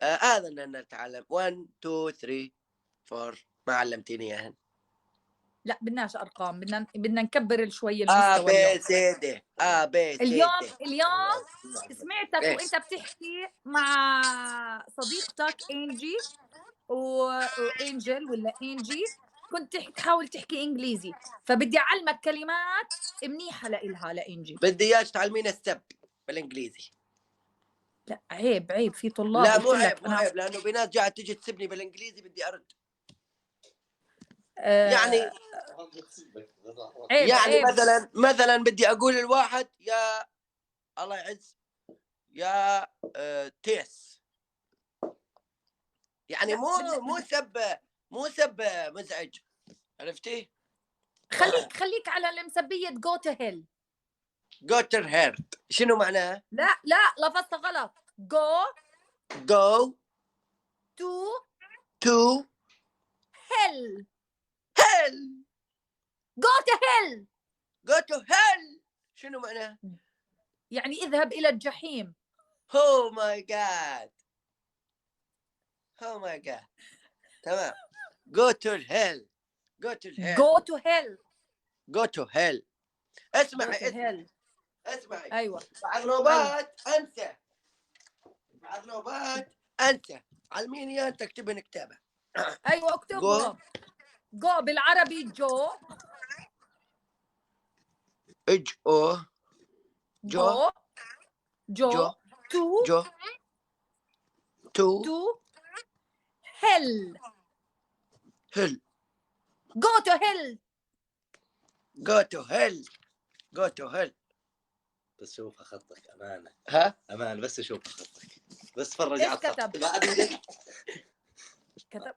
هذا ان نتعلم 1 2 3 4. ما علمتيني اياهن. لا بدناش ارقام، بدنا نكبر شوي ا المستوى بي اليوم. سي دي ا بي سي اليوم دي. سمعتك إيه. وانت بتحكي مع صديقتك انجي وانجل ولا انجي، كنت تحاول تحكي انجليزي، فبدي اعلمك كلمات منيحه لإلها لانجي. بدي اياك تعلمينا السب بالانجليزي. لا عيب في طلاب. لا قلت مو لك عيب مو عيب، لانه في ناس قاعده تجي تسبني بالانجليزي بدي ارد. يعني عيب يعني عيب. مثلا بدي اقول الواحد يا الله يعز يا تيس، يعني مو سب مزعج، عرفتي؟ خليك على المسبيه جو تو هيل. جوتر هيرد شنو معناها؟ لا لفظتها غلط. جو تو هيل. جو تو هيل شنو معناها؟ يعني اذهب الى الجحيم. او ماي جاد تمام. جو تو هيل اسمعي ايوه بعد نوبات انسى علميني انت تكتبين كتابه. ايوه اكتبهم. جو بالعربي جو جو تو هيل. جو تو هيل. بس شوف خطك امانه. ها امان بس شوف خطك، بس فرج ايش على الخط. كتب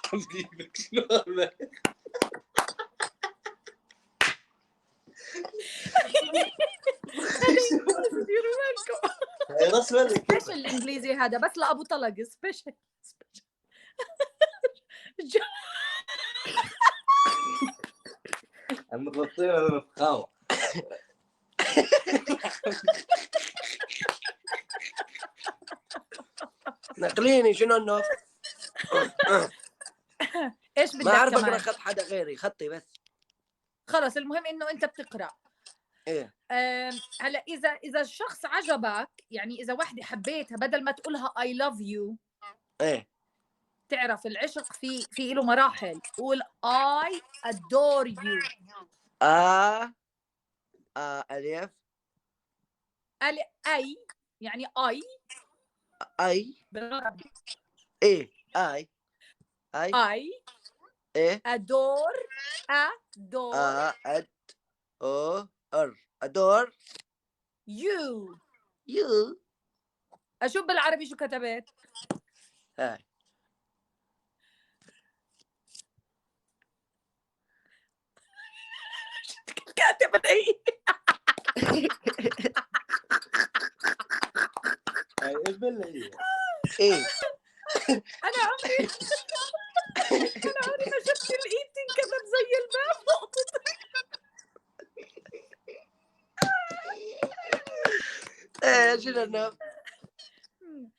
حبيبك شلون ديروا بالكم. رسمه سبيشل الانجليزي هذا بس لابو طلق. سبيشل المضبطين ولا الفخامه؟ نقليني شنو النص؟ ايش بدك ما اعرف كمان؟ اقرا خط حدا غيري، خطي بس. خلص المهم انه انت بتقرا. ايه هلا اذا الشخص عجبك، يعني اذا وحده حبيتها بدل ما تقولها I love you، ايه تعرف العشق في له مراحل. قول I adore you. اليف اي يعني اي بالعربي. ايه اي ايه adore ادور you. يو. اشوف بالعربي شو كتبت. هاي كاتب ايه ايه انا عمري ما شفت الايد تنكتب زي الباب نقطة. شنو النص؟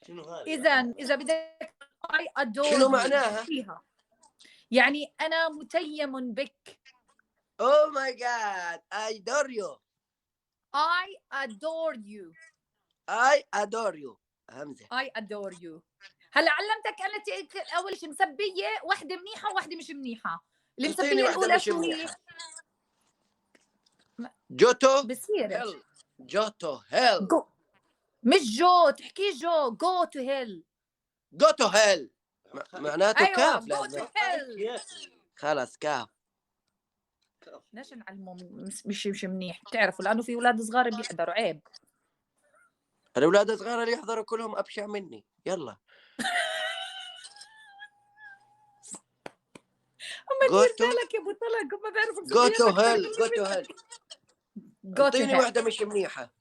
شنو هذا؟ اذا بدك I adore شنو you معناها؟ فيها يعني انا متيم بك. او ماي جاد I adore you. I adore you. همزه. I adore you. هلا علمتك انا اول شيء مسبيه، وحده منيحه ووحده مش منيحه. المسبيه الاولى شو هي؟ جوتو بصير جوتو هيل. مش جو تحكي جو تو هيل. جو تو هيل معناته أيوة. كاف. جو تو هيل. خلاص كاف. ليش نعلمهم مش منيح؟ بتعرفوا لانه في اولاد صغار بيحضروا. عيب. الاولاد الصغار اللي يحضروا كلهم ابشع مني. يلا اما دير بالك يا ابو طلق، هم بيعرفوا جو تو هيل. اعطيني واحده مش منيحه.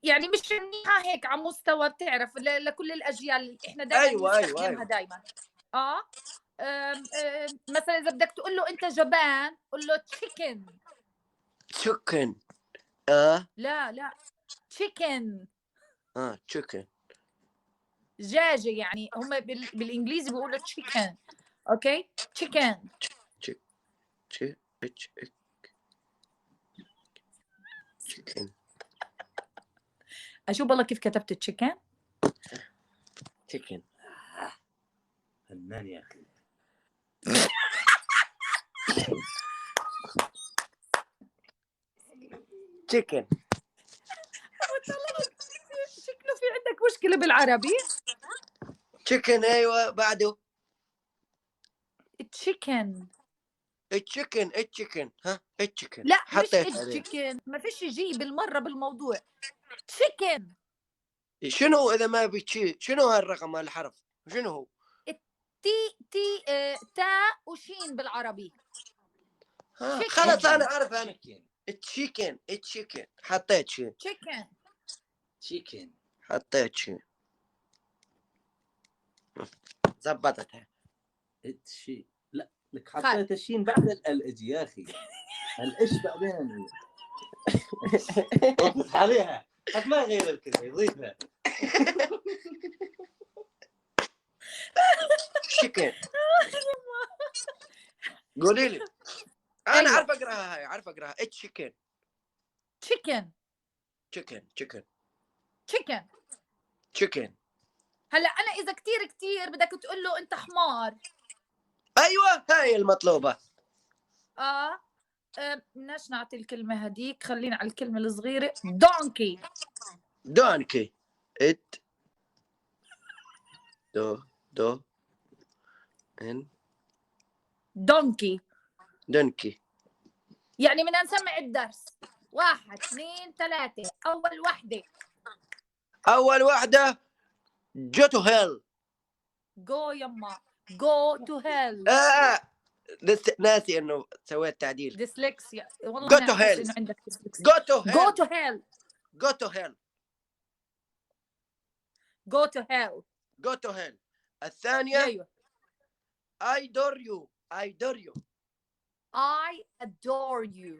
يعني مش منيحه هيك على مستوى بتعرف لكل الاجيال. احنا دائما نستخدمها دائما. مثلا اذا بدك تقول له انت جبان قول له تشيكن. لا chicken. chicken. دجاجة يعني هم بالإنجليزي بيقولوا chicken. أوكي chicken. chicken. أشوف والله كيف كتبت chicken. chicken. فنان يا اخي. chicken. شكله في عندك مشكلة بالعربي. chicken. ايوه بعده chicken. chicken. ها chicken. لا مش حطيت عليه. chicken، ما فيش يجي بالمرة بالموضوع. chicken. شنو اذا ما بتشي؟ شنو هالرقم هالحرف؟ شنو هو؟ تي تاء وشين بالعربي. خلاص انا عارف. انا chicken. حطيت شيء. chicken. حطيت شيء. زبطتها. شي لا لك حطيت الشين بعد الاج يا اخي. الاش بعدين. وقف عليها. حط ما يغير الكلمه يضيفها. chicken. قولي لي. انا أيوة. عارف اقراها هاي، عارف اقراها. chicken. هلا انا اذا كتير بدك تقول له انت حمار. ايوه هاي المطلوبه. بدناش نعطي الكلمه هديك، خلينا على الكلمه الصغيره. دونكي. ات دو ان دونكي. يعني بدنا نسمع الدرس. 1 2 3. اول وحده جو تو هيل. جو يما. جو تو هيل. ناسي انه سويت تعديل. ديسلكسيا والله. Go to hell. انه عندك ديسلكسيا. Go to hell. Go to hell. Go to hell. Go to hell. Go to hell. الثانية. ايوه. I adore you. I adore you. I adore you.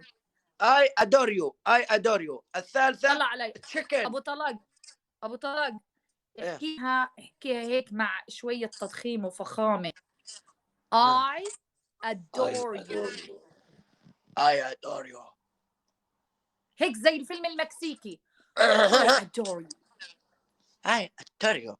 I adore you. I adore you. الثالثة. طلع علي. chicken. أبو طلق احكيها هيك مع شوية تضخيم وفخامة. I adore you. I adore you. هيك زي الفيلم المكسيكي. I adore you. I adore you.